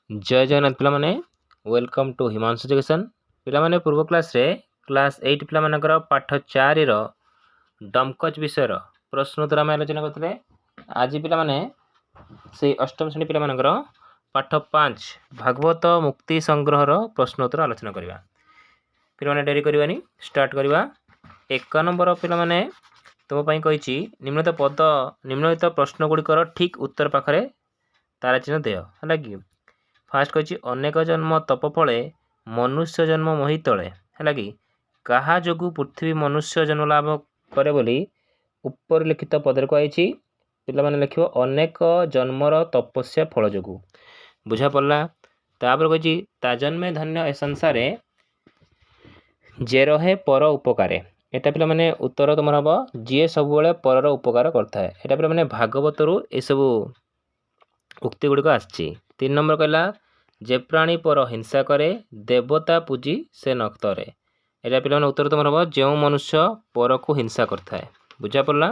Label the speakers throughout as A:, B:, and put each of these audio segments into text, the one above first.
A: जय जगन्नाथ पिला माने वेलकम टू हिमांशु एजुकेशन पिला माने पूर्व क्लास रे क्लास 8 पिला मानकर पाठ 4 रो डमकच विषय रो प्रश्न उत्तर हम आलोचना करथले। आज पिला माने से अष्टम श्रेणी पिला मानकर पाठ 5 भागवत मुक्ति संग्रह रो प्रश्न उत्तर आलोचना करबा। पिला माने डेरी करबानी स्टार्ट करबा। 1 नंबर पिला माने तुम पई कहिची निम्नलिखित प्रश्न गुड़िकर ठीक उत्तर पाखरे तारा चिन्ह देय हला कि फास्ट कही अनेक जन्म तप फले मनुष्य जन्म मोहि तले है कि कहा जोगु पृथ्वी मनुष्य जन्म लाभ करे बोली ऊपर लिखित पदर कही पिला माने लिखियो अनेक जन्मर तपस्या फल जोगु बुझा पड़ला। तापर कही ता जन्मे धन्य ए संसार जे रहे पर उपकारे एटा पिला माने उत्तर तुम हम जी सब परर उपकार करता है। एटा पिला माने भागवत रु ए सब उक्ति गुड़िक आछि। 3 नंबर कहला जे प्राणी पर हिंसा करे देवता पूजी से नक्तरे एटा पिला माने उत्तर तुम हम जो मनुष्य पर को हिंसा करता है बुझा पड़ला।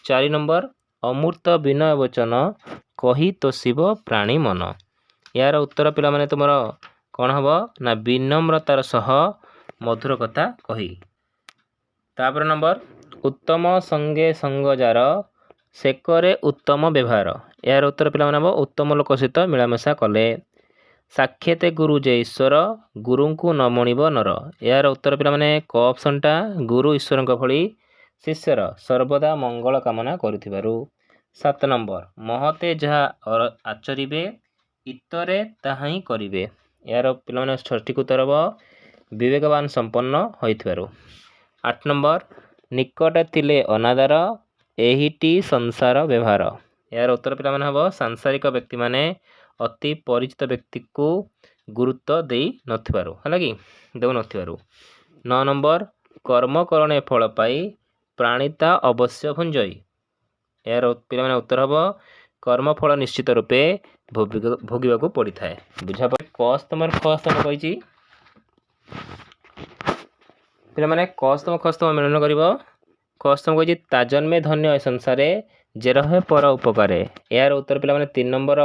A: 4 नंबर अमूर्त विनय वचन कही तो शिव प्राणी मन यार उत्तर पिला माने तुमर कौन हम ना विनम्रतार सह मधुर कथा कही। तापर नंबर उत्तम संगे संग जार सेकरे उत्तम व्यवहार यार उत्तर पिला माने उत्तम लोक सहित मिलामेशा कले। साक्षाते गुरु जे ईश्वर गुरु को न मणिब नर यार उत्तर पिला माने क ऑप्शनटा गुरु ईश्वर भली शिष्यर सर्वदा मंगल कामना करुथिबारु। 7 नंबर महते जहा आचरिबे इतरे ताहा ही करिबे यार पिला माने सठिक उत्तर विवेकवान संपन्न होइथिबारु। 8 नंबर निकट थिले अनादर एहिटी संसार व्यवहार यार उत्तर पिला माने हबो सांसारिक व्यक्ति माने अति परिचित व्यक्ति को गुरुत्व दे नथिबारु हला कि देउ नथिबारु। 9 नंबर कर्म करणे फल पाई प्राणिता अवश्य भुंजई यार पिला माने उत्तर हबो कर्म फल निश्चित रूपे भोगिबाकू पड़ी थाए बुझा पड़े। कस्तमर खस्तम कहिची पिला माने कस्तम खस्तम मिलन करिवो कस्तम कहिची ता जन्मे धन्य ए संसारे जे रहे पर उपकारे यार उत्तर पिला माने 3 नंबर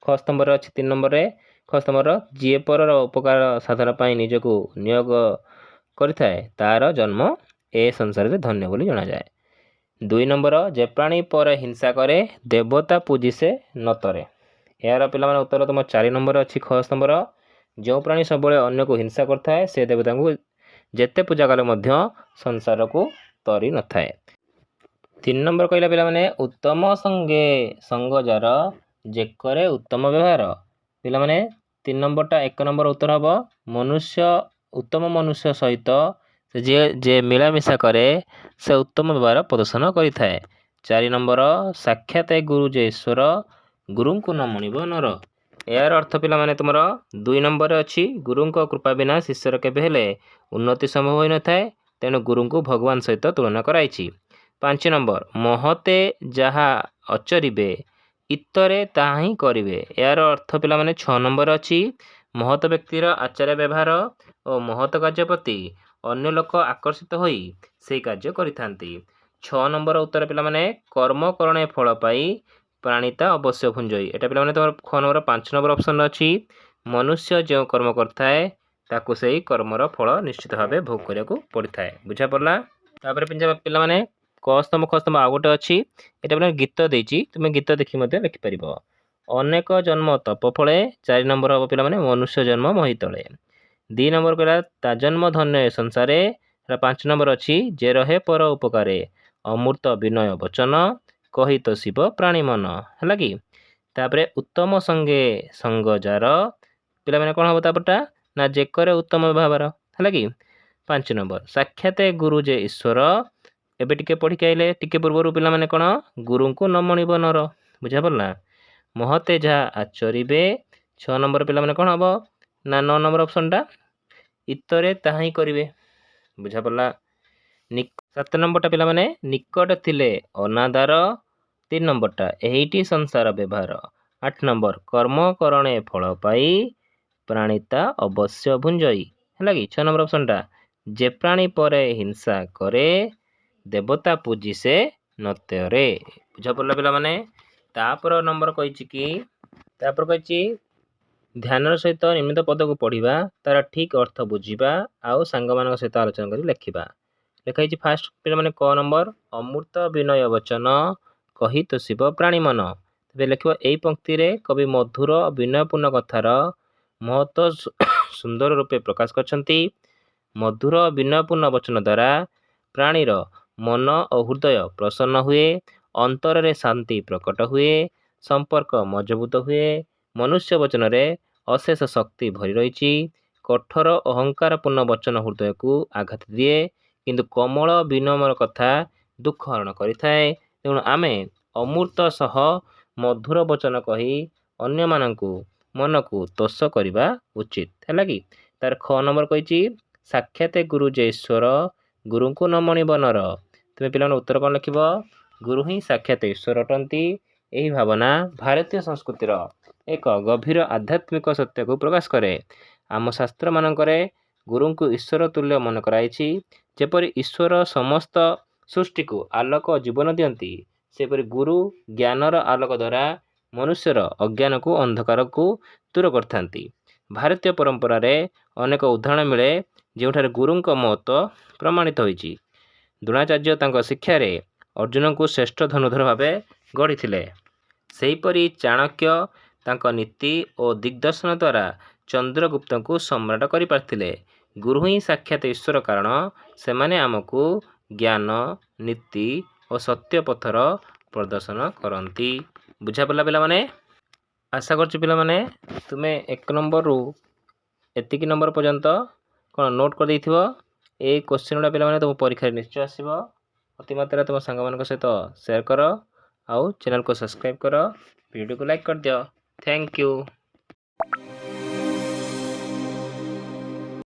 A: खस्तंबर अछि। 3 नंबर रे खस्तंबर जे पर उपकार साधन पाई निजको नियोग करिथाए तार जन्म ए संसार रे धन्य बोली जणा जाए। 2 नंबर जे प्राणी पर हिंसा करे देवता पूजी से नतरे यार पिला माने उत्तर तुम 4 नंबर अछि खस्तंबर जो प्राणी सब अन्य को हिंसा करथाए से देवता को जेते पूजा कले मध्य संसार को तरी न थाए। 3 नंबर कहला पिला माने उत्तम संगे संग जार जे करे उत्तम व्यवहार पिला माने 3 नंबरटा 1 नंबर उत्तर हबो मनुष्य उत्तम मनुष्य सहित जे मिलामिशा करे से उत्तम व्यवहार प्रदर्शन करिथाए। 4 नंबर साक्षात गुरु जे ईश्वर गुरु को न मणिब नर यार अर्थ पिला माने तुमर 2 नंबर अच्छी गुरु कृपा बिना शिष्यर केबे हेले उन्नति संभव होई न थाए तेणु गुरु को भगवान सहित तुलना कराइछि। 5 नंबर महते जहा अचरिबे इतरे ताहा ही करिवे यार अर्थ पिला माने 6 नंबर अच्छी महत व्यक्तिर आचार्य व्यवहार और महत कार्य प्रति अन्य लोक आकर्षित होई से कार्य करिथांती। 6 नंबर उत्तर पिला माने कर्म करणे फल पाई प्राणिता अवश्य भुंजई एटा पिला माने तमर ख नंबर 5 नंबर ऑप्शन अछि मनुष्य जो कर्म करथाए ताकू सेही कर्मर फल निश्चित भावे भोग करिया को पड़िथाए बुझा पड़ला। तापर पिला माने कस्तम खस्तम आ गोटे अछि एटा पिला गीत देछि तुमे गीत देखि मध्ये लिखि परिबो। अनेक जन्म तप फले 4 नंबर हबो पिला माने मनुष्य जन्म मोहि तळे। 2 नंबर कहला ता जन्म धन्य संसारे 5 नंबर अछि जे रहे पर उपकारे अमूर्त विनय वचन कही तो शिव प्राणी मन है कि तापरे उत्तम संगे संग जार पिला माने कोन हबो तापरटा ना जेकरे उत्तम व्यवहार है कि 5 नंबर साक्षात गुरु जे ईश्वर एबे टिके पढ़ी आइले टिके पूर्व पिला माने कोन गुरु को न मणिब नर बुझा पड़ला। महते जहा आचरिबे 6 नंबर पिला माने कोन हबो ना 9 नंबर ऑप्शनटा इतरे ताहा ही करिवे बुझा पड़ला। 7 नंबरटा पिला माने निकट थिले अनादार 3 नंबरटा एहिटी संसार व्यवहार। 8 नंबर कर्म करणे फल पाई प्राणिता अवश्य भुंजई है कि 6 नंबर ऑप्शनटा जे प्राणी पर हिंसा करे देवता पूजी से नत्ୟରେ बुझा पड़ला पिला माने। तापर नंबर कहिछि कि तापर कहिछि ଧ୍ୟାନର ସହିତ ନିମ୍ନିତ ପଦକୁ ପଢ଼ିବା, ତାର ଠିକ୍ ଅର୍ଥ ବୁଝିବା ଆଉ ସାଙ୍ଗମାନଙ୍କ ସହିତ ଆଲୋଚନା କରି ଲେଖିବା। ଲେଖା ହେଇଛି ଫାଷ୍ଟ ପିଲାମାନେ କ ନମ୍ବର, ଅମୃତ ବିନୟ ବଚନ କହି ତୋଷିବ ପ୍ରାଣୀ ମନ। ତେବେ ଲେଖିବ ଏଇ ପଂକ୍ତିରେ କବି ମଧୁର ବିନୟପୂର୍ଣ୍ଣ କଥାର ମହତ୍ଵ ସୁନ୍ଦର ରୂପେ ପ୍ରକାଶ କରିଛନ୍ତି। ମଧୁର ବିନୟପୂର୍ଣ୍ଣ ବଚନ ଦ୍ୱାରା ପ୍ରାଣୀର ମନ ଓ ହୃଦୟ ପ୍ରସନ୍ନ ହୁଏ, ଅନ୍ତରରେ ଶାନ୍ତି ପ୍ରକଟ ହୁଏ, ସମ୍ପର୍କ ମଜବୁତ ହୁଏ। ମନୁଷ୍ୟ ବଚନରେ ଅଶେଷ ଶକ୍ତି ଭରି ରହିଛି। କଠୋର ଅହଙ୍କାରପୂର୍ଣ୍ଣ ବଚନ ହୃଦୟକୁ ଆଘାତ ଦିଏ, କିନ୍ତୁ କୋମଳ ବିନମ୍ର କଥା ଦୁଃଖ ହରଣ କରିଥାଏ। ତେଣୁ ଆମେ ଅମୃତ ସହ ମଧୁର ବଚନ କହି ଅନ୍ୟମାନଙ୍କୁ ମନକୁ ତୋଷ କରିବା ଉଚିତ। ହେଲା କି? ତାର ଖ ନମ୍ବର କହିଛି ସାକ୍ଷାତ ଗୁରୁ ଯେ ଈଶ୍ୱର, ଗୁରୁଙ୍କୁ ନ ମଣିବ ନର। ତୁମେ ପିଲାମାନେ ଉତ୍ତର କ'ଣ ଲେଖିବ? ଗୁରୁ ହିଁ ସାକ୍ଷାତ ଈଶ୍ୱର ଅଟନ୍ତି। ଏହି ଭାବନା ଭାରତୀୟ ସଂସ୍କୃତିର ଏକ ଗଭୀର ଆଧ୍ୟାତ୍ମିକ ସତ୍ୟକୁ ପ୍ରକାଶ କରେ। ଆମ ଶାସ୍ତ୍ରମାନଙ୍କରେ ଗୁରୁଙ୍କୁ ଈଶ୍ୱର ତୁଲ୍ୟ ମନେ କରାଯାଇଛି। ଯେପରି ଈଶ୍ୱର ସମସ୍ତ ସୃଷ୍ଟିକୁ ଆଲୋକ ଓ ଜୀବନ ଦିଅନ୍ତି, ସେପରି ଗୁରୁ ଜ୍ଞାନର ଆଲୋକ ଦ୍ୱାରା ମନୁଷ୍ୟର ଅଜ୍ଞାନକୁ ଅନ୍ଧକାରକୁ ଦୂର କରିଥାନ୍ତି। ଭାରତୀୟ ପରମ୍ପରାରେ ଅନେକ ଉଦାହରଣ ମିଳେ ଯେଉଁଠାରେ ଗୁରୁଙ୍କ ମହତ୍ଵ ପ୍ରମାଣିତ ହୋଇଛି। ଦ୍ରୋଣାଚାର୍ଯ୍ୟ ତାଙ୍କ ଶିକ୍ଷାରେ ଅର୍ଜୁନଙ୍କୁ ଶ୍ରେଷ୍ଠ ଧନୁଧର ଭାବେ ଗଢ଼ିଥିଲେ। ସେହିପରି ଚାଣକ୍ୟ ତାଙ୍କ ନୀତି ଓ ଦିଗ୍ଦର୍ଶନ ଦ୍ୱାରା ଚନ୍ଦ୍ରଗୁପ୍ତଙ୍କୁ ସମ୍ରାଟ କରିପାରିଥିଲେ। ଗୁରୁ ହିଁ ସାକ୍ଷାତ ଈଶ୍ୱର, କାରଣ ସେମାନେ ଆମକୁ ଜ୍ଞାନ, ନୀତି ଓ ସତ୍ୟ ପଥର ପ୍ରଦର୍ଶନ କରନ୍ତି। ବୁଝାପଡ଼ିଲା ପିଲାମାନେ? ଆଶା କରୁଛି ପିଲାମାନେ ତୁମେ 1 ନମ୍ବରରୁ ଏତିକି ନମ୍ବର ପର୍ଯ୍ୟନ୍ତ କ'ଣ ନୋଟ୍ କରିଦେଇଥିବ। ଏଇ କୋଶ୍ଚିନ୍ ଗୁଡ଼ା ପିଲାମାନେ ତୁମ ପରୀକ୍ଷାରେ ନିଶ୍ଚୟ ଆସିବ। ଅତିମାତ୍ରାରେ ତୁମ ସାଙ୍ଗମାନଙ୍କ ସହିତ ସେୟାର କର ଆଉ ଚ୍ୟାନେଲକୁ ସବସ୍କ୍ରାଇବ୍ କର, ଭିଡ଼ିଓକୁ ଲାଇକ୍ କରିଦିଅ। Thank you.